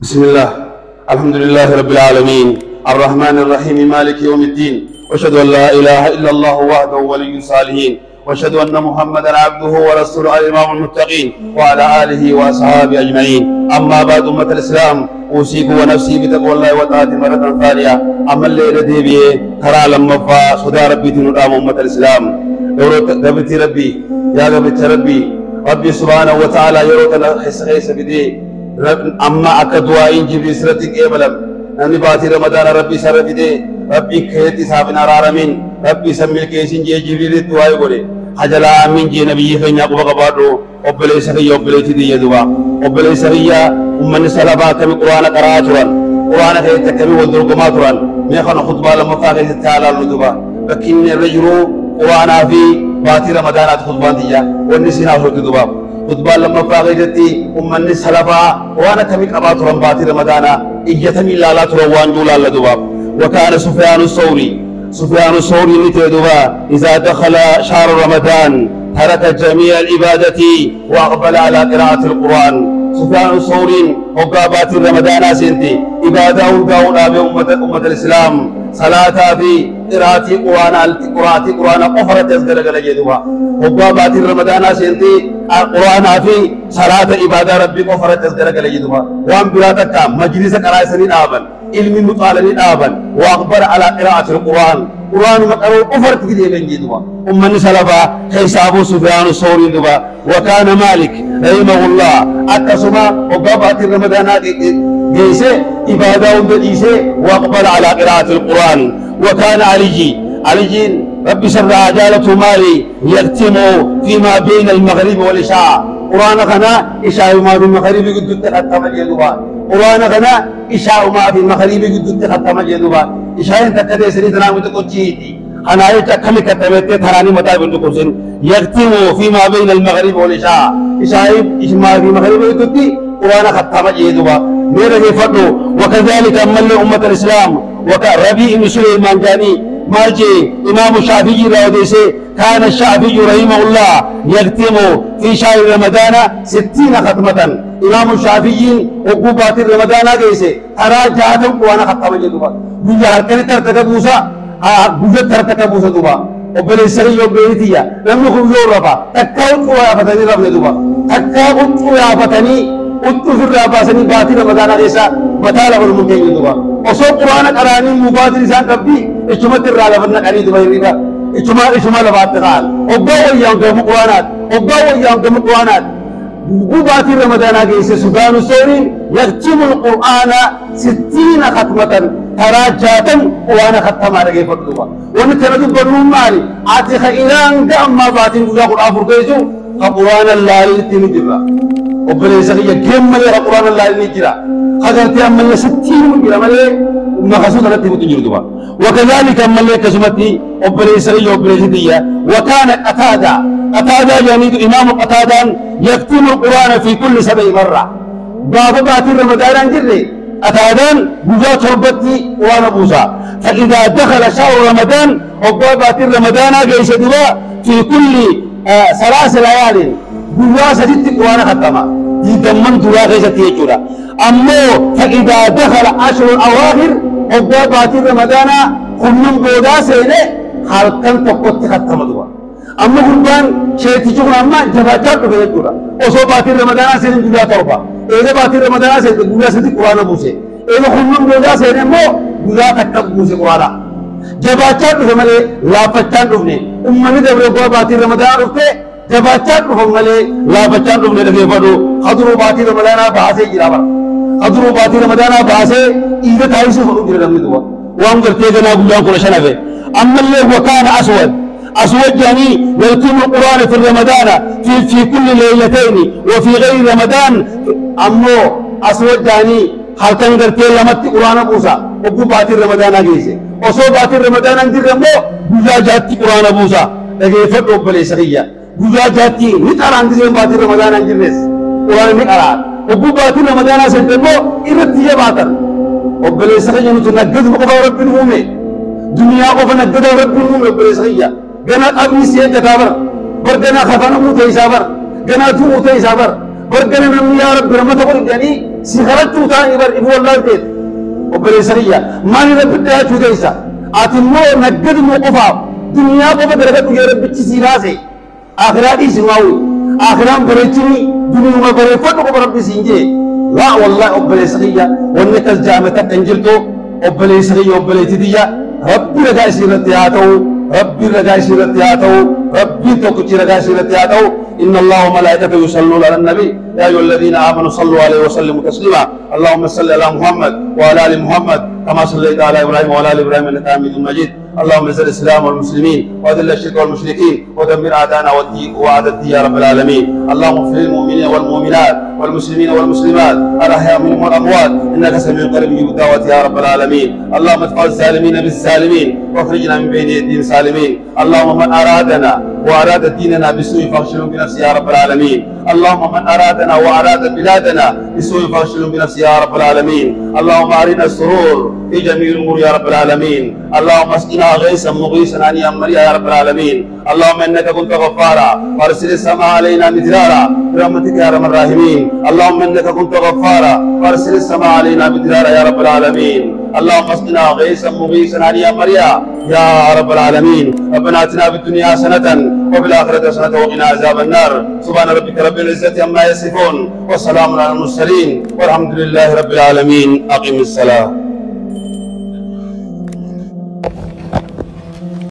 بسم الله الحمد لله رب العالمين الرحمن الرحيم مالك يوم الدين واشهد ان لا اله الا الله وحده ولي الصالحين واشهد ان محمدا عبده ورسوله الامام المتقين وعلى اله واصحابه اجمعين اما بعد امه الاسلام اوصيكم ونفسي بتقوى الله وطاعته مره ثانيه اما الليله دي بي ترى لما فا صدى ربي تنودام امه الاسلام غبتي ربي يا غبتي ربي سبحانه وتعالى يروت حس بدي أما أكدوا إن جبريل سرتك إبلم أني باتي رمضان ربي سرفيدي ربي كهتي سابنا رارمين ربي سميل كيسين جي جبريل دعاء يقولي حجلا أمين جي نبي خينيا قبا قبادو أبلي سخيا أبلي تدي يدوا أبلي سخيا أمني سلبا كمي قرآن قرآتوران قرآن خيت كمي ودرقماتوران ميخان خطبة لما فاقه تعالى اللدوبا لكن الرجل قرآن في باتي رمضان خطبان ديا ونسينا خطبا خطبة لما فاقدتي أمني سلفا وانا كمي قبات رمباتي رمضانا إجتمي لالا تروان دولا لدوبا وكان سفيان الثوري نتدوبا إذا دخل شهر رمضان ترك جميع العبادة وأقبل على قراءة القرآن سفيان الثوري وقابات رمضان سنتي عبادة وداونا بأمة الإسلام صلاة في قراءة قرآن قفرة تزدر جدوبا وقابات رمضان سنتي القرآن في صلاة عبادة ربي قفرة تزدر جدوبا وان براتك مجلس قرائسنين آبا علم مطالنين آبا وأقبل على قراءة القرآن قرآن مقرأ قفرة تجدين جدوبا أمني سلفا حساب سفيان الثوري دوبا وكان مالك رحمه الله أكسما وقابات رمضان جيسه عبادة وديسه وأقبل على قراءة القرآن وكان علي ربي سر عجالة مالي يختم فيما بين المغرب والعشاء قرآن غنا إشاء ما في المغرب قد تختم جدوبا قرآن غنا إشاء ما في المغرب قد تختم جدوبا إشاء تكتب سنتنا متقطعيتي أنا أتكلم كتبت ثراني متى بنتكوسن يختم فيما بين المغرب والعشاء إشاء ما في المغرب قد قرآن ختم جدوبا ميرا يفضل وكذلك أمل أمة الإسلام وكربيع بن سليمان جاني مالجي إمام الشافعي راوديسي كان الشافعي رحمه الله يختم في شهر رمضان 60 ختمة إمام الشافعي وقوبات رمضان جيسي أرى جاتم قوانا ختم جدوبا بوجه هركني ترتكبوسا بوجه ترتكبوسا دوبا وبلسري وبيتيا لم يكن يورفا تكاوت قوانا فتني رب دوبا تكاوت قوانا فتني أتو في الراباسني باتي رمضان جيسا مطالع الممكن دوبا وصو قرآن قراني مبادر إنسان ربي إجماع الرالة فنّا قريد بيريبا إجماع لبات قال أبوا يوم كم قرآنات بوباتي رمضان جيسة سبحان السورين يختم القرآن 60 ختمة تراجعاً قرآن ختم على كيف الدوا ونتردد بنوم مالي عاتق إيران كأما باتين قرآن قرآن فرقيسو قرآن الله للتنجرة وبلي سخية كم ملي قرآن الله للنجرة خذرتي أمّا 60 من جرام ملي مخصوص على تنجرة دوا وكذلك أمّا لي كسمتي وبلي سخية وبلي سدية وكان قتادة يعني إمام قتادة يختم القرآن في كل 7 مرة باب باتي رمضان جري قتادة بوجات ربتي وانا بوسا فإذا دخل شهر رمضان وباب باتي رمضان جيش دوا في كل 3 ليال بواسة 6 وانا ختمة يدمن دوا جيش تيجورا أما فإذا دخل 10 الأواخر وباب باتي رمضان خنم بودا سينه خالقاً تقوت ختمة دوا أما قربان شيء تجون أما جفاجات بيجورا أصو باتي رمضان سين جولا تربا إذا باتي رمضان سين جولا سيد قرآن بوسه إذا خنم جولا سين مو جولا كتب بوسه قرآن جفاجات بسمله لا فتان رفني أمني دبر باتي رمضان رفته جفاجات بسمله لا فتان رفني لكن فدو خدرو باتي رمضان باسه جرابا خدرو باتي رمضان باسه إذا تايس فدو جرام دوا وام کرتے جنا جولا قرشنا به أما اللي وكان أسود يعني يختم القرآن في رمضان في كل ليلتين وفي غير رمضان أمو أسود يعني خلقاً قرتي لمت قرآن بوسا وقو باتي رمضان جيسي وصو باتي رمضان انجر رمو بوزا جاتي قرآن بوسا لكي فتو بلي سخية بوزا جاتي نتار انجر باتي رمضان انجر رس قرآن نقرار وقو باتي رمضان سنتمو إرتية باتر وبلي سخية نتو نقض مقبا رب المومي دنيا قفا نقض رب المومي بلي سخية جنا أبني سيد كتابر برجنا خفنا موت يسافر جنا تو موت يسافر برجنا نمي يا رب رحمة قول يعني سخرت توتا إبر إبو الله تيت وبريسرية ما نربطها توتيسا أتمو نجد موقفا دنيا بابا درجة تجارب بتشيلاسي آخراتي سماوي آخرام بريتني دنيا ما بريفت وبرب سينجي لا والله وبريسرية والنكس جامتك انجلتو وبريسرية وبريتدية ربي رجع سيرتياتو ربي رجع سيرتياتو ربي توكتي رجع سيرتياتو إن الله وملائكته يصلون على النبي يا أيها الذين آمنوا صلوا عليه وسلموا تسليما اللهم صل على محمد وعلى آل محمد كما صليت على إبراهيم وعلى آل إبراهيم إنك حميد مجيد اللهم اعز الإسلام والمسلمين وأذل الشرك والمشركين ودمر أعداءنا وأعداء يا رب العالمين اللهم اغفر للمؤمنين والمؤمنات والمسلمين والمسلمات الأحياء منهم والأموات إنك سميع قريب مجيب الدعوات يا رب العالمين اللهم ادفع الظالمين بالظالمين واخرجنا من بين يدين سالمين اللهم من أرادنا وأراد ديننا بسوء فاغشله بنفسه يا رب العالمين اللهم من أرادنا وأراد بلادنا بسوء فاغشله بنفسه يا رب العالمين اللهم أرنا السرور في جميع الأمور يا رب العالمين اللهم اسقنا غيثا مغيثا هنيئا مريئا يا رب العالمين اللهم إنك كنت غفارا فارسل السماء علينا مدرارا برحمتك يا أرحم الراحمين اللهم إنك كنت غفارا فارسل السماء علينا مدرارا يا رب العالمين اللهم اسقنا غيثا مغيثا هنيئا مريئا يا رب العالمين ربنا آتنا في الدنيا حسنة وفي الآخرة حسنة وقنا عذاب النار سبحان ربك رب العزة عما يصفون وسلام على المرسلين والحمد لله رب العالمين أقم الصلاة